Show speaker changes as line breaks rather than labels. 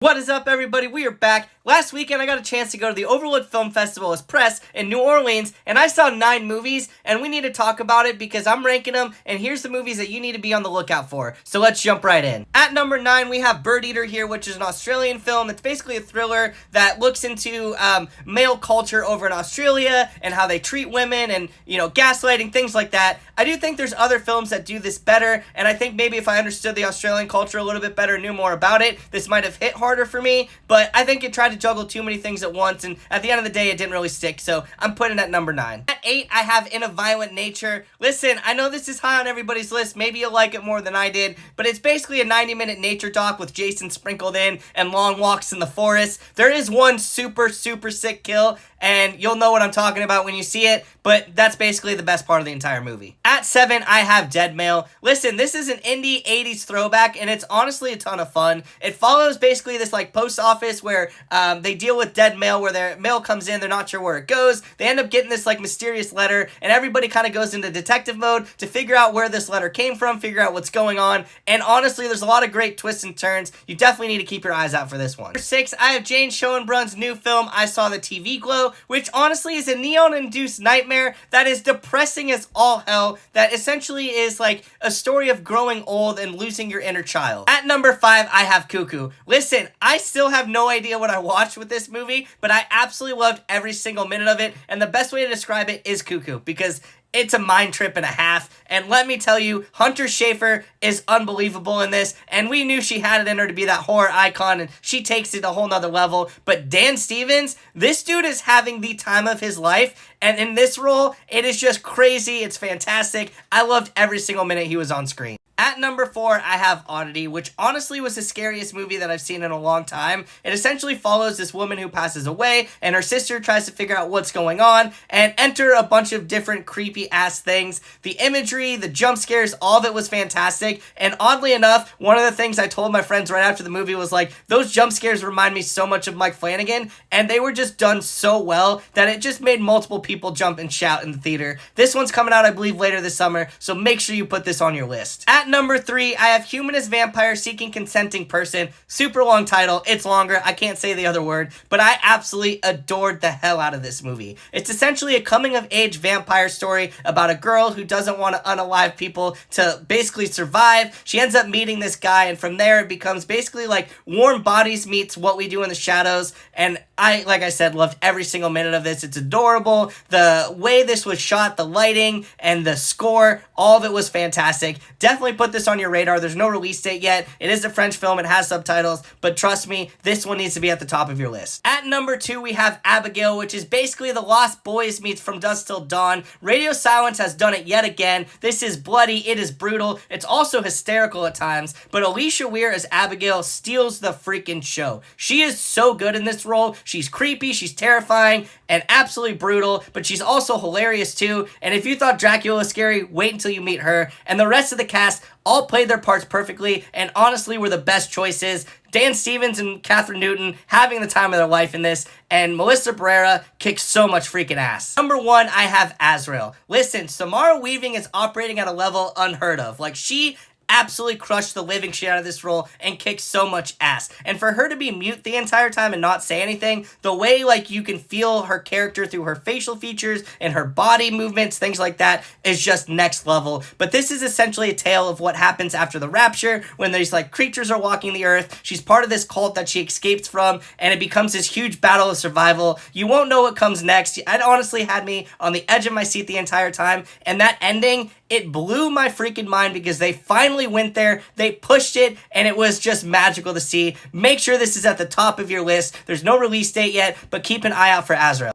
What is up, everybody? We are back. Last weekend, I got a chance to go to the Overlook Film Festival as press in New Orleans, and I saw 9 movies, and we need to talk about it because I'm ranking them, and here's the movies that you need to be on the lookout for. So let's jump right in. At number 9, we have Bird Eater here, which is an Australian film. It's basically a thriller that looks into male culture over in Australia and how they treat women and, gaslighting, things like that. I do think there's other films that do this better, and I think maybe if I understood the Australian culture a little bit better, knew more about it, this might have hit harder for me, but I think it tried to juggle too many things at once, and at the end of the day, it didn't really stick, so I'm putting it at number 9. At 8, I have In a Violent Nature. Listen, I know this is high on everybody's list, maybe you'll like it more than I did, but it's basically a 90-minute nature doc with Jason sprinkled in and long walks in the forest. There is one super sick kill, and you'll know what I'm talking about when you see it, but that's basically the best part of the entire movie. At 7, I have Dead Mail. Listen, this is an indie 80s throwback, and it's honestly a ton of fun. It follows basically this post office where they deal with dead mail, where their mail comes in, they're not sure where it goes. They end up getting this mysterious letter, and everybody kind of goes into detective mode to figure out where this letter came from, figure out what's going on, and honestly, there's a lot of great twists and turns. You definitely need to keep your eyes out for this one. Number 6, I have Jane Schoenbrun's new film, I Saw the TV Glow, which honestly is a neon-induced nightmare that is depressing as all hell, that essentially is a story of growing old and losing your inner child. At number 5, I have Cuckoo. Listen, I still have no idea what I watched with this movie, but I absolutely loved every single minute of it, and the best way to describe it is Cuckoo, because it's a mind trip and a half, and let me tell you, Hunter Schafer is unbelievable in this, and we knew she had it in her to be that horror icon, and she takes it a whole nother level, but Dan Stevens, this dude is having the time of his life, and in this role, it is just crazy, it's fantastic. I loved every single minute he was on screen. At number 4, I have Oddity, which honestly was the scariest movie that I've seen in a long time. It essentially follows this woman who passes away, and her sister tries to figure out what's going on, and enter a bunch of different creepy-ass things. The imagery, the jump scares, all of it was fantastic, and oddly enough, one of the things I told my friends right after the movie was those jump scares remind me so much of Mike Flanagan, and they were just done so well that it just made multiple people jump and shout in the theater. This one's coming out, I believe, later this summer, so make sure you put this on your list. At number 3, I have Humanist Vampire Seeking Consenting Person. Super long title. It's longer. I can't say the other word, but I absolutely adored the hell out of this movie. It's essentially a coming-of-age vampire story about a girl who doesn't want to unalive people to basically survive. She ends up meeting this guy, and from there it becomes basically Warm Bodies meets What We Do in the Shadows, and I, like I said, loved every single minute of this. It's adorable. The way this was shot, the lighting, and the score, all of it was fantastic. Definitely put this on your radar. There's no release date yet. It is a French film. It has subtitles, but trust me, this one needs to be at the top of your list. At number 2, we have Abigail, which is basically the Lost Boys meets From Dusk Till Dawn. Radio Silence has done it yet again. This is bloody. It is brutal. It's also hysterical at times, but Alicia Weir as Abigail steals the freaking show. She is so good in this role. She's creepy, she's terrifying, and absolutely brutal, but she's also hilarious too, and if you thought Dracula was scary, wait until you meet her. And the rest of the cast all played their parts perfectly, and honestly were the best choices. Dan Stevens and Catherine Newton having the time of their life in this, and Melissa Barrera kicks so much freaking ass. Number 1, I have Azrael. Listen, Samara Weaving is operating at a level unheard of. She absolutely crushed the living shit out of this role and kicked so much ass. And for her to be mute the entire time and not say anything, the way you can feel her character through her facial features and her body movements, things like that, is just next level. But this is essentially a tale of what happens after the rapture, when these creatures are walking the earth. She's part of this cult that she escapes from, and it becomes this huge battle of survival. You won't know what comes next. It honestly had me on the edge of my seat the entire time, and that ending, it blew my freaking mind because they finally went there, they pushed it, and it was just magical to see. Make sure this is at the top of your list. There's no release date yet, but keep an eye out for Azrael.